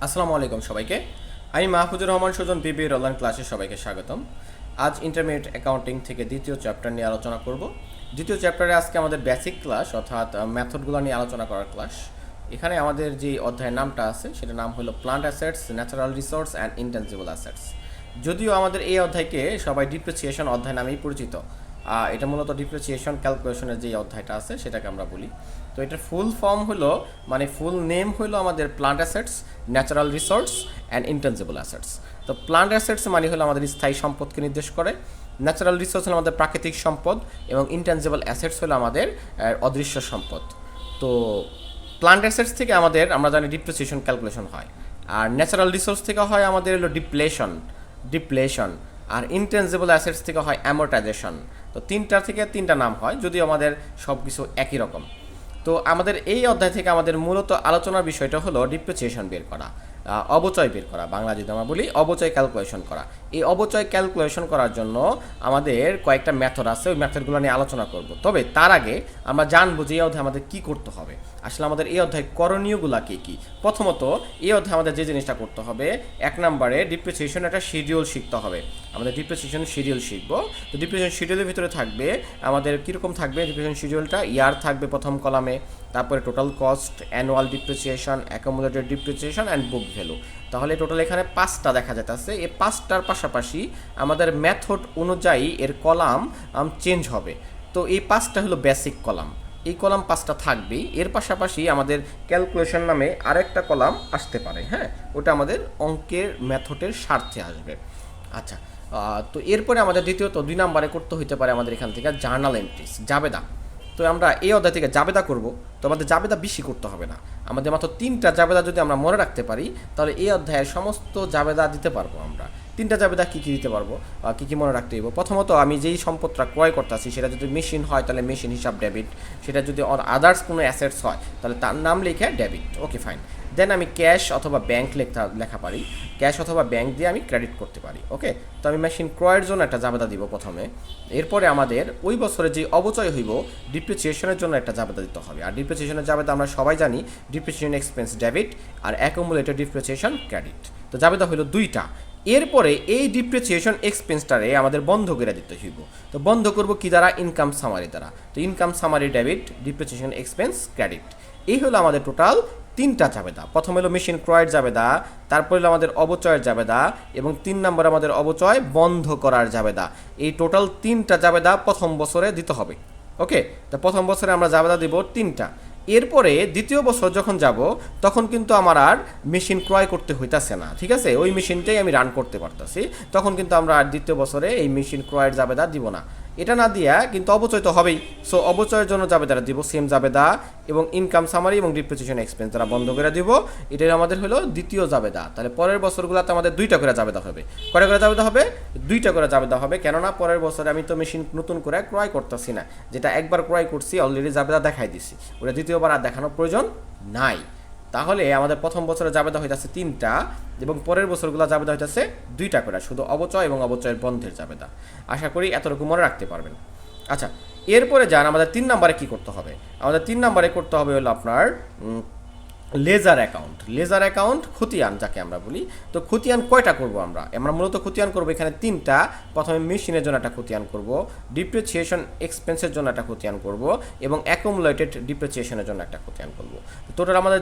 আসসালামু আলাইকুম সবাইকে। আমি মাহফুজুর রহমান সুজন বিবিএর অনলাইন ক্লাসে সবাইকে স্বাগতম। আজ ইন্টারমিডিয়েট অ্যাকাউন্টিং থেকে দ্বিতীয় চ্যাপ্টার নিয়ে আলোচনা করব। দ্বিতীয় চ্যাপ্টারে আজকে আমাদের বেসিক ক্লাস অর্থাৎ মেথডগুলো নিয়ে আলোচনা করার ক্লাস। এখানে আমাদের যে অধ্যায়ের নামটা আছে সেটার নাম হলো plant assets, natural resource and intangible assets. যদিও আমাদের এই অধ্যায়কে সবাই ডিপ্রিসিয়েশন অধ্যায় নামেই পরিচিত। এটা মূলত ডিপ্রিসিয়েশন ক্যালকুলেশনের যে অধ্যায়টা আছে সেটাকে আমরা বলি। তো এটার ফুল ফর্ম হলো ফুল নেম হলো আমাদের plant assets, natural resource and intangible assets. তো প্লান্ট অ্যাসেটস মানে হলো আমাদের স্থায়ী সম্পদকে নির্দেশ করে, ন্যাচারাল রিসোর্স হলো আমাদের প্রাকৃতিক সম্পদ এবং ইনটেনজিবল অ্যাসেটস হলো আমাদের অদৃশ্য সম্পদ। তো প্লান্ট অ্যাসেটস থেকে আমরা জানি ডিপ্রিসিয়েশন ক্যালকুলেশন হয়, আর ন্যাচারাল রিসোর্স থেকে হয় আমাদের হলো ডিপ্লেশন, আর ইনটেনজিবল অ্যাসেটস থেকে হয় অ্যামোর্টাইজেশন। তো তিনটা থেকে তিনটা নাম হয়, যদিও আমাদের সব কিছু একই রকম। তো আমাদের এই অধ্যায় থেকে আমাদের মূলত আলোচনার বিষয়টা হলো ডিপ্রিসিয়েশন বের করা, অবচয় বের করা, বাংলা যদি আমরা বলি অবচয় ক্যালকুলেশন করা। এই অবচয় ক্যালকুলেশন করার জন্য আমাদের কয়েকটা মেথড আছে, ওই মেথডগুলো নিয়ে আলোচনা করব। তবে তার আগে আমরা জানবো যে এই অধ্যায়ে আমাদের কী করতে হবে, আসলে আমাদের এই অধ্যায় করণীয়গুলো কী কী। প্রথমত এই অধ্যায়ে আমাদের যে জিনিসটা করতে হবে, এক নম্বরে ডিপ্রিসিয়েশন একটা শিডিউল শিখতে হবে। আমাদের ডিপ্রিসিয়েশন শিডিউল শিখবো। তো ডিপ্রিসিয়েশন শিডিউলের ভিতরে থাকবে আমাদের কীরকম থাকবে ডিপ্রিসিয়েশন শিডিউলটা, ইয়ার থাকবে প্রথম কলামে, তারপরে total cost, annual depreciation, accumulated depreciation and book value. তাহলে টোটাল এখানে পাঁচটা দেখা যাচ্ছে। এই পাঁচটার পাশাপাশি আমাদের মেথড অনুযায়ী এর কলাম চেঞ্জ হবে। তো এই পাঁচটা হলো বেসিক কলাম, এই কলাম পাঁচটা থাকবেই। এর পাশাপাশি আমাদের ক্যালকুলেশন নামে আরেকটা কলাম আসতে পারে, হ্যাঁ, ওটা আমাদের অঙ্কের মেথডের স্বার্থে আসবে। আচ্ছা, তো এরপরে আমাদের দ্বিতীয়ত 2 নম্বরে করতে হইতে পারে আমাদের এখান থেকে জার্নাল এন্ট্রিস, জাবেদা। তো আমরা এই অধ্যায় থেকে জাবেদা করব। তো আমাদের জাবেদা বেশি করতে হবে না, আমাদের মাত্র 3টা জাবেদা যদি আমরা মনে রাখতে পারি তাহলে এই অধ্যায়ের সমস্ত জাবেদা দিতে পারবো আমরা। 3টা জাবেদা কী কী দিতে পারবো, কী কী মনে রাখতে হইব। প্রথমত আমি যেই সম্পদটা ক্রয় করতেছি সেটা যদি মেশিন হয় তাহলে মেশিন হিসাব ডেবিট, সেটা যদি আদার্স কোনো অ্যাসেটস হয় তাহলে তার নাম লিখে ডেবিট, ওকে ফাইন। দেন আমি ক্যাশ অথবা ব্যাংক লেখা পারি, ক্যাশ অথবা ব্যাংক দিয়ে আমি ক্রেডিট করতে পারি, ওকে। তো আমি মেশিন ক্রয়ের জন্য একটা জাবেদা দিব প্রথমে। এরপরে আমাদের ওই বছরে যে অবচয় হইব ডিপ্রিসিয়েশনের জন্য একটা জাবেদা দিতে হবে। আর ডিপ্রিসিয়েশনের জাবেদা আমরা সবাই জানি, ডিপ্রিসিয়েশন এক্সপেন্স ডেবিট আর অ্যাকুমুলেটেড ডিপ্রিসিয়েশন ক্রেডিট। তো জাবেদা হইল 2টা। এরপরে এই ডিপ্রিসিয়েশন এক্সপেন্সটারে আমাদের বন্ধ করে দিতে হইব। তো বন্ধ করব কি দ্বারা, ইনকাম সামারি দ্বারা। তো income summary debit, depreciation expense credit, এই হলো আমাদের টোটাল 3টা জাবেদা। প্রথম হলো মেশিন ক্রয়ের জাবেদা, তারপর হলো আমাদের অবচয়ের জাবেদা, এবং 3 নম্বর আমাদের অবচয় বন্ধ করার জাবেদা। এই টোটাল 3টা জাবেদা প্রথম বছরে দিতে হবে, ওকে। তো প্রথম বছরে আমরা জাবেদা দিব 3টা। এরপরে দ্বিতীয় বছর যখন যাব তখন কিন্তু আমার আর মেশিন ক্রয় করতে হইতাছে না, ঠিক আছে, ওই মেশিনটাই আমি রান করতে পারতাছি। তখন কিন্তু আমরা আর দ্বিতীয় বছরে এই মেশিন ক্রয়ের জাবেদা দিব না। এটা না দিয়া কিন্তু অবচয় তো হবেই, সো অবচয়ের জন্য জাবেদাটা দিব সেম জাবেদা, এবং ইনকাম সামারি এবং ডিপ্রিসিয়েশন এক্সপেন্স তারা বন্ধ করে দিব। এটাই আমাদের হলো দ্বিতীয় জাবেদা। তাহলে পরের বছরগুলোতে আমাদের 2টা করে জাবেদা হবে। কয়টা করে জাবেদা হবে? 2টা করে জাবেদা হবে, কেননা পরের বছরে আমি তো মেশিন নতুন করে ক্রয় করতেছি না, যেটা একবার ক্রয় করছি অলরেডি জাবেদা দেখাই দিছি, ওটা দ্বিতীয়বার আর দেখানোর প্রয়োজন নাই। তাহলে আমাদের প্রথম বছরে জাবেদা হইতেছে 3টা, এবং পরের বছরগুলো জাবেদা হইতেছে 2টা করে, শুধু অবচয় এবং অবচয়ের বন্ধের জাবেদা। আশা করি এতটুকু মনে রাখতে পারবেন। আচ্ছা, এরপরে যান আমাদের 3 নম্বরে কি করতে হবে। আমাদের 3 নম্বরে করতে হবে হলো আপনার লেজার অ্যাকাউন্ট, খতিয়ান যাকে আমরা বলি। তো খতিয়ান কয়টা করব আমরা মূলত খতিয়ান করব এখানে 3টা। প্রথমে মেশিনের জন্য একটা খতিয়ান করব, ডিপ্রিসিয়েশন এক্সপেন্সের জন্য একটা খতিয়ান করব, এবং অ্যাকুমুলেটেড ডিপ্রিসিয়েশনের জন্য একটা খতিয়ান করব। টোটাল আমাদের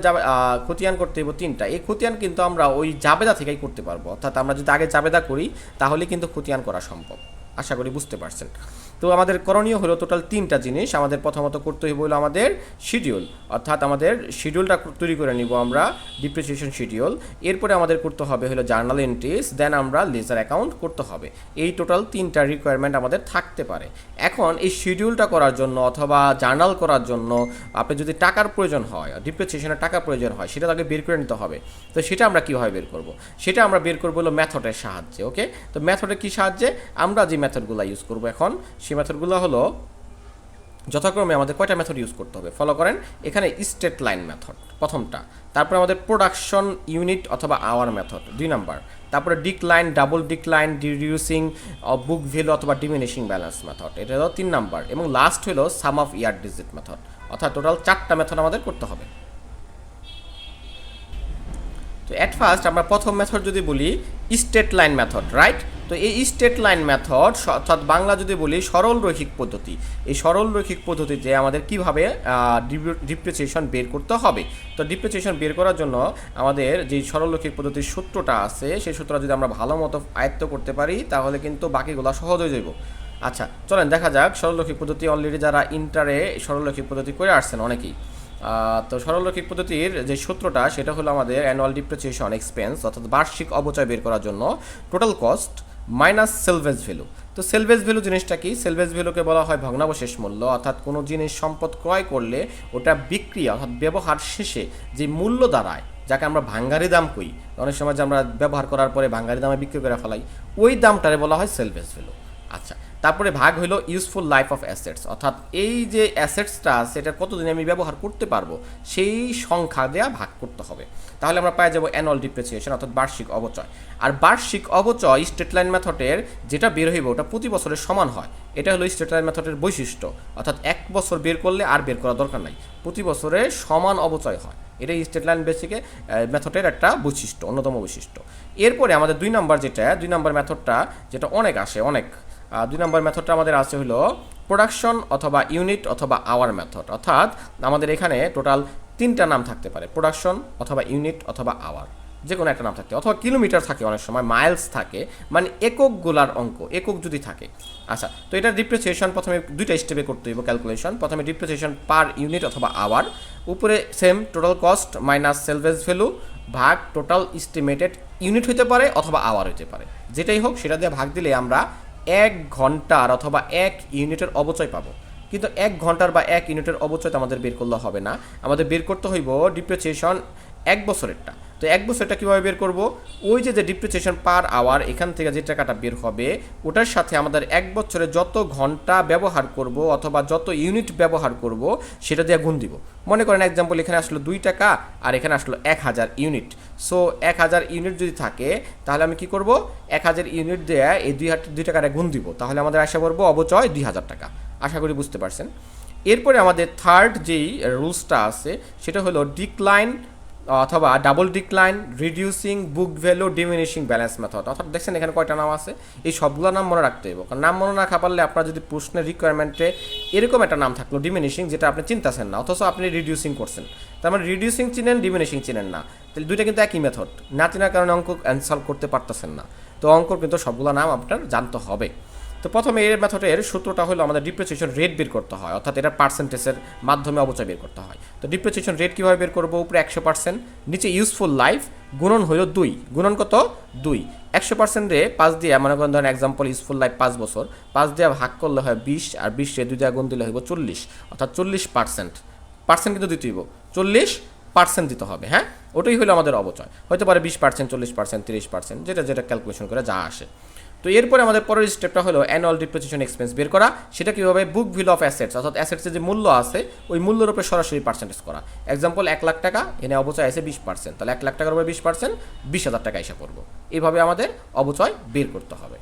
খতিয়ান করতে হইব 3টা। এই খতিয়ান কিন্তু আমরা ওই জাবেদা থেকেই করতে পারবো, অর্থাৎ আমরা যদি আগে জাবেদা করি তাহলে কিন্তু খতিয়ান করা সম্ভব। আশা করি বুঝতে পারছেন। তো আমাদের করণীয় হলো টোটাল 3টা জিনিস। আমাদের প্রথমত করতে হইব হলো আমাদের শিডিউল, অর্থাৎ আমাদের শিডিউলটা তৈরি করে নিব আমরা, ডিপ্রিসিয়েশন শিডিউল। এরপরে আমাদের করতে হবে হলো জার্নাল এন্ট্রিস, দেন আমরা লেজার অ্যাকাউন্ট করতে হবে। এই টোটাল 3টা রিকোয়ারমেন্ট আমাদের থাকতে পারে। এখন এই শিডিউলটা করার জন্য অথবা জার্নাল করার জন্য আপনি যদি টাকার প্রয়োজন হয়, ডিপ্রিসিয়েশনের টাকা প্রয়োজন হয়, সেটা তাকে বের করে নিতে হবে। তো সেটা আমরা কীভাবে বের করব? সেটা আমরা বের করবো হলো মেথডের সাহায্যে, ওকে। তো মেথডের কী সাহায্যে? আমরা যে মেথডগুলো ইউজ করবো এখন, সেই মেথডগুলো হলো যথাক্রমে আমাদের কয়টা মেথড ইউজ করতে হবে ফলো করেন। এখানে স্টেট লাইন মেথড প্রথমটা, তারপরে আমাদের প্রোডাকশন ইউনিট অথবা আওয়ার মেথড 2 নাম্বার, তারপরে decline, double decline, reducing book value অথবা ডিমিনিশিং ব্যালেন্স মেথড, এটা হলো 3 নাম্বার, এবং লাস্ট হলো সাম অফ ইয়ার ডিজিট মেথড। অর্থাৎ টোটাল 4টা মেথড আমাদের করতে হবে। তো অ্যাট ফার্স্ট আমরা প্রথম মেথড যদি বলি স্ট্রেট লাইন মেথড, রাইট? তো এই স্ট্রেট লাইন মেথড অর্থাৎ বাংলা যদি বলি সরল রৈখিক পদ্ধতি, এই সরল রৈখিক পদ্ধতিতে আমাদের কিভাবে ডিপ্রিসিয়েশন বের করতে হবে। তো ডিপ্রিসিয়েশন বের করার জন্য আমাদের যে সরল রৈখিক পদ্ধতির সূত্রটা আছে সেই সূত্রটা যদি আমরা ভালো মতো আয়ত্ত করতে পারি তাহলে কিন্তু বাকিগুলো সহজ হয়ে যাব। আচ্ছা চলেন দেখা যাক সরলরৈখিক পদ্ধতি। অলরেডি যারা ইন্টারে সরলরৈখিক পদ্ধতি করে আসছেন অনেকেই, তো সরলরৈখিক পদ্ধতির যে সূত্রটা সেটা হলো আমাদের অ্যানুয়াল ডিপ্রিসিয়েশন এক্সপেন্স অর্থাৎ বার্ষিক অপচয় বের করার জন্য টোটাল কস্ট মাইনাস সেলভেজ ভ্যালু। তো সেলভেজ ভ্যালু জিনিসটা কি? সেলভেজ ভ্যালুকে বলা হয় ভগ্নাবশেষ মূল্য, অর্থাৎ কোনো জিনিস সম্পদ ক্রয় করলে ওটা বিক্রি অর্থাৎ ব্যবহার শেষে যে মূল্য দাঁড়ায়, যাকে আমরা ভাঙ্গারি দাম কই, অনেক সময় যে আমরা ব্যবহার করার পরে ভাঙ্গারি দামে বিক্রি করে ফেলাই, ওই দামটারে বলা হয় সেলভেজ ভ্যালু। আচ্ছা, তারপরে ভাগ হলো ইউজফুল লাইফ অফ অ্যাসেটস, অর্থাৎ এই যে অ্যাসেটসটা আছে এটা কতদিন আমি ব্যবহার করতে পারবো সেই সংখ্যা দেওয়া ভাগ করতে হবে। তাহলে আমরা পাই যাবো অ্যানুয়াল ডিপ্রিসিয়েশন অর্থাৎ বার্ষিক অবচয়। আর বার্ষিক অবচয় স্ট্রেট লাইন মেথডের যেটা বের হইব ওটা প্রতি বছরের সমান হয়। এটা হলো স্ট্রেট লাইন মেথডের বৈশিষ্ট্য, অর্থাৎ এক বছর বের করলে আর বের করার দরকার নাই, প্রতি বছরে সমান অবচয় হয়। এটাই স্ট্রেট লাইন বেসিকে মেথডের একটা বৈশিষ্ট্য, অন্যতম বৈশিষ্ট্য। এরপরে আমাদের দুই নম্বর মেথডটা যেটা অনেক আসে, অনেক দুই নম্বর মেথডটা আমাদের আছে হলো প্রোডাকশন অথবা ইউনিট অথবা আওয়ার মেথড। অর্থাৎ আমাদের এখানে টোটাল তিনটা নাম থাকতে পারে, প্রোডাকশন অথবা ইউনিট অথবা আওয়ার, যে কোনো একটা নাম থাকতে, অথবা কিলোমিটার থাকে, অনেক সময় মাইলস থাকে, মানে এককগুলার অঙ্ক, একক যদি থাকে। আচ্ছা, তো এটা ডিপ্রিসিয়েশন প্রথমে দুইটা স্টেপে করতে হইব ক্যালকুলেশন। প্রথমে ডিপ্রিসিয়েশন পার ইউনিট অথবা আওয়ার, উপরে same total cost minus সেলভেজ value ভাগ টোটাল এস্টিমেটেড ইউনিট হতে পারে অথবা আওয়ার হতে পারে, যেটাই হোক সেটা দিয়ে ভাগ দিলে আমরা 1 ঘন্টার অথবা 1 ইউনিটের অবচয় পাবো। কিন্তু 1 ঘন্টার বা 1 ইউনিটের অবচয় তো আমাদের বের করলে হবে না, আমাদের বের করতে হইব ডিপ্রিসিয়েশন 1 বছরেরটা। তো 1 বছরটা কীভাবে বের করব? ওই যে ডিপ্রিসিয়েশন পার আওয়ার এখান থেকে যে টাকাটা বের হবে ওটার সাথে আমাদের 1 বছরে যত ঘন্টা ব্যবহার করব অথবা যত ইউনিট ব্যবহার করব সেটা দিয়ে গুণ দিব। মনে করেন এক্সাম্পল এখানে আসলো 2 টাকা আর এখানে আসলো 1000 ইউনিট। সো 1000 ইউনিট যদি থাকে তাহলে আমি কি করব? 1000 ইউনিট দিয়ে এই 2 টাকাটা গুণ দিব, তাহলে আমাদের আশা করবো অবচয় 2000 টাকা। আশা করি বুঝতে পারছেন। এরপরে আমাদের থার্ড যেই রুলসটা আছে সেটা হলো ডিক্লাইন অথবা double decline, reducing, book value, diminishing balance method. অর্থাৎ দেখছেন এখানে কয়টা নাম আছে, এই সবগুলো নাম মনে রাখতে হবে। কারণ নাম মনে রাখা পারলে আপনার যদি প্রশ্নের রিকোয়ারমেন্টে এরকম একটা নাম থাকলো ডিমিনিশিং, যেটা আপনি চিন্তাছেন না অথচ আপনি রিডিউসিং করছেন, তার মানে রিডিউসিং চিনেন, ডিমিনিশিং চিনেন না, তাহলে দুইটা কিন্তু একই মেথড, না চেনার কারণে অঙ্ক অ্যান্সার করতে পারতেছেন না। তো অঙ্কর কিন্তু সবগুলো নাম আপনার জানতে হবে। তো প্রথমে এর মেথডের সূত্রটা হলো আমাদের ডিপ্রিসিয়েশন রেট বের করতে হয়, অর্থাৎ এটার পার্সেন্টেজের মাধ্যমে অবচয় বের করতে হয়। তো ডিপ্রিসিয়েশন রেট কীভাবে বের করবো? উপরে 100%, নিচে ইউজফুল লাইফ, গুণন হলো 2, গুণন কত? 2। 100% রে 5 দিয়ে, মনে করেন ধরেন এক্সাম্পল ইউজফুল লাইফ 5 বছর, 5 দিয়ে ভাগ করলে হয় 20, আর 20 রে 2 দিয়ে গুণ দিলে হইব 40, অর্থাৎ 40%। পার্সেন্ট কিন্তু দিতে হইব, 40% দিতে হবে। হ্যাঁ, ওটাই হলো আমাদের অবচয়। হতে পারে 20%, 40%, 30%, যেটা যেটা ক্যালকুলেশন করে যা আসে। তো এরপরে আমাদের পরের স্টেপটা হলো অ্যানুয়াল ডিপ্রিসিয়েশন এক্সপেন্স বের করা। সেটা কীভাবে? বুক ভ্যালু অফ অ্যাসেটস, অর্থাৎ অ্যাসেটসের যে মূল্য আছে ওই মূল্যের উপরে সরাসরি পার্সেন্টেজ করা। এক্সাম্পল 1 লাখ টাকা, এনে অবচয় আছে 20%, তাহলে 1 লাখ টাকার উপরে 20%, 20,000 টাকা হিসাব করবো। এইভাবে আমাদের অবচয় বের করতে হবে।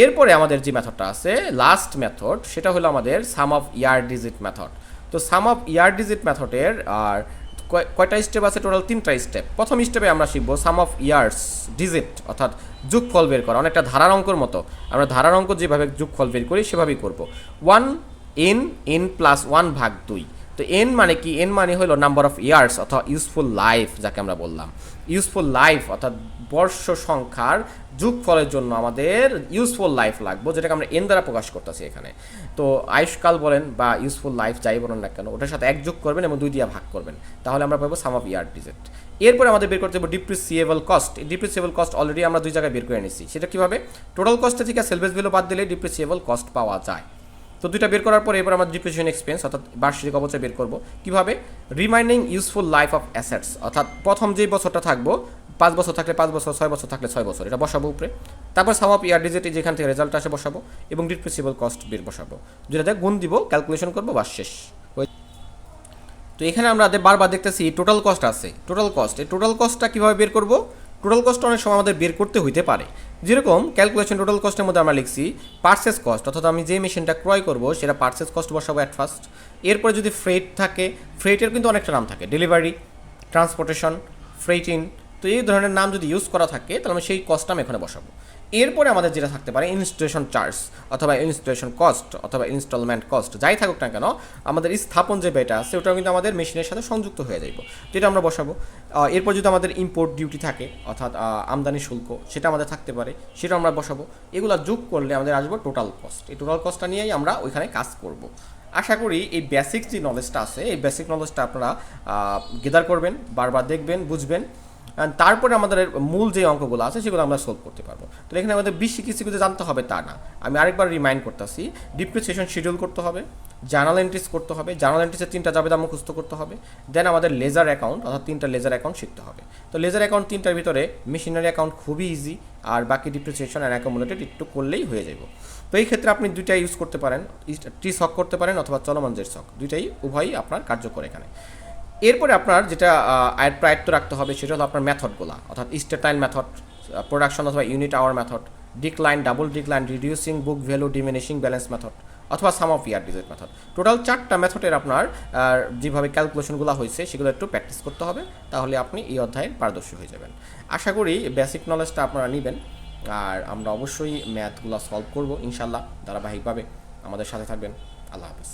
এরপরে আমাদের যে মেথডটা আছে লাস্ট মেথড, সেটা হলো আমাদের সাম অফ ইয়ার ডিজিট মেথড। তো সাম অফ ইয়ার ডিজিট মেথডের আর কয়টা স্টেপ আছে? টোটাল 3টা স্টেপ। প্রথম স্টেপে আমরা শিখবো সাম অফ ইয়ার্স ডিজিট, অর্থাৎ যোগফল বের করা, অনেকটা ধারার অঙ্কর মতো। আমরা ধারার অঙ্ক যেভাবে যোগফল বের করি সেভাবেই করব। 1n প্লাস 1 ভাগ 2। তো এন মানে কি? এন মানে হলো নাম্বার অফ ইয়ার্স অথবা ইউজফুল লাইফ, যাকে আমরা বললাম ইউজফুল লাইফ, অর্থাৎ বর্ষ সংখ্যার যোগফলের জন্য আমাদের ইউজফুল লাইফ লাগবে, যেটাকে আমরা এন দ্বারা প্রকাশ করতেছি এখানে। তো আয়ুষ্কাল বলেন বা ইউজফুল লাইফ যাই বলেন না কেন, ওটার সাথে 1 যোগ করবেন এবং 2 দিয়ে ভাগ করবেন, তাহলে আমরা পাবো সাম অফ ইয়ার ডিজিট। এরপরে আমাদের বের করতে হবে ডিপ্রিসিয়েবল কস্ট। ডিপ্রিসিয়েবল কস্ট অলরেডি আমরা 2 জায়গায় বের করে নিচ্ছি। সেটা কীভাবে? টোটাল কস্টে থেকে সেলভেজ ভ্যালু বাদ দিলে ডিপ্রিসিয়েবল কস্ট পাওয়া যায়। তো 2টা বের করার পরে এবার আমরা ডিপ্রিসিয়েশন এক্সপেন্স অর্থাৎ বার্ষিক অবচয় বের করব। কীভাবে? Reminding useful life of assets, অর্থাৎ প্রথম যেই বছরটা থাকবো, 5 বছর থাকলে 5 বছর, 6 বছর থাকলে 6 বছর, এটা বসাবো উপরে। তারপর সাম অফ ইয়ার ডিজিট, যেখান থেকে রেজাল্ট আসে বসাবো, এবং ডিপ্রিসিয়েবল কস্ট বের বসাবো, যেটা গুণ দিব, ক্যালকুলেশন করবো, বাস শেষ। তো এখানে আমরা বারবার দেখতেছি টোটাল কস্ট আছে, টোটাল কস্ট। এই টোটাল কস্টটা কীভাবে বের করবো? টোটাল কস্ট অনেক সময় আমাদের বের করতে হইতে পারে। যেরকম ক্যালকুলেশন টোটাল কস্টের মধ্যে আমরা লিখছি পারচেস কস্ট, অর্থাৎ আমি যে মেশিনটা ক্রয় করবো সেটা পারচেস কস্ট বসাবো অ্যাট ফার্স্ট। এরপরে যদি ফ্রেট থাকে, ফ্রেটের কিন্তু অনেকটা নাম থাকে, ডেলিভারি, ট্রান্সপোর্টেশন, ফ্রেট ইন, তো এই ধরনের নাম যদি ইউজ করা থাকে তাহলে আমি সেই কস্টটা আমি এখানে বসাবো। এরপরে আমাদের যেটা থাকতে পারে ইনস্টলেশন চার্জ অথবা ইনস্টলেশন কস্ট অথবা ইনস্টলমেন্ট কস্ট, যাই থাকুক না কেন আমাদের স্থাপন যে ব্যয়টা আছে ওটাও কিন্তু আমাদের মেশিনের সাথে সংযুক্ত হয়ে যাইব, তো এটা আমরা বসাবো। এরপর যদি আমাদের ইম্পোর্ট ডিউটি থাকে অর্থাৎ আমদানি শুল্ক সেটা আমাদের থাকতে পারে, সেটা আমরা বসাবো। এগুলো যোগ করলে আমাদের আসবো টোটাল কস্ট। এই টোটাল কস্টটা নিয়েই আমরা ওইখানে কাজ করব। আশা করি এই বেসিক যে নলেজটা আছে এই বেসিক নলেজটা আপনারা গেদার করবেন, বারবার দেখবেন, বুঝবেন, তারপরে আমাদের মূল যে অঙ্কগুলো আছে সেগুলো আমরা সলভ করতে পারবো। তো এখানে আমাদের বেশি কিছু কিছু জানতে হবে তা না, আমি আরেকবার রিমাইন্ড করতেছি। ডিপ্রিসিয়েশন শিডিউল করতে হবে, জার্নাল এন্ট্রিজ করতে হবে, জার্নাল এন্ট্রিজের 3টা জাবেদা মুখস্থ করতে হবে, দেন আমাদের লেজার অ্যাকাউন্ট অর্থাৎ 3টা লেজার অ্যাকাউন্ট শিখতে হবে। তো লেজার অ্যাকাউন্ট 3টার ভিতরে মেশিনারি অ্যাকাউন্ট খুবই ইজি, আর বাকি ডিপ্রিসিয়েশন অ্যান্ড অ্যাকুমুলেটেড একটু করলেই হয়ে যাব। তো এই ক্ষেত্রে আপনি দুইটাই ইউজ করতে পারেন, টি সক করতে পারেন অথবা চলমান জের সক, দুইটাই উভয়ই আপনার কার্যকর এখানে। এরপরে আপনার যেটা আয়ত্ত রাখতে হবে সেটা হলো আপনার মেথডগুলো, অর্থাৎ স্টেটাইল মেথড, প্রোডাকশন অথবা unit hour method, decline, double decline, reducing book value, diminishing balance method অথবা sum of year digit method. Total 4টা মেথডের আপনার যেভাবে ক্যালকুলেশনগুলো হয়েছে সেগুলো একটু প্র্যাকটিস করতে হবে, তাহলে আপনি এই অধ্যায়ে পারদর্শী হয়ে যাবেন। আশা করি বেসিক নলেজটা আপনারা নেবেন, আর আমরা অবশ্যই ম্যাথগুলো সলভ করব ইনশাল্লাহ ধারাবাহিকভাবে। আমাদের সাথে থাকবেন। আল্লাহ হাফেজ।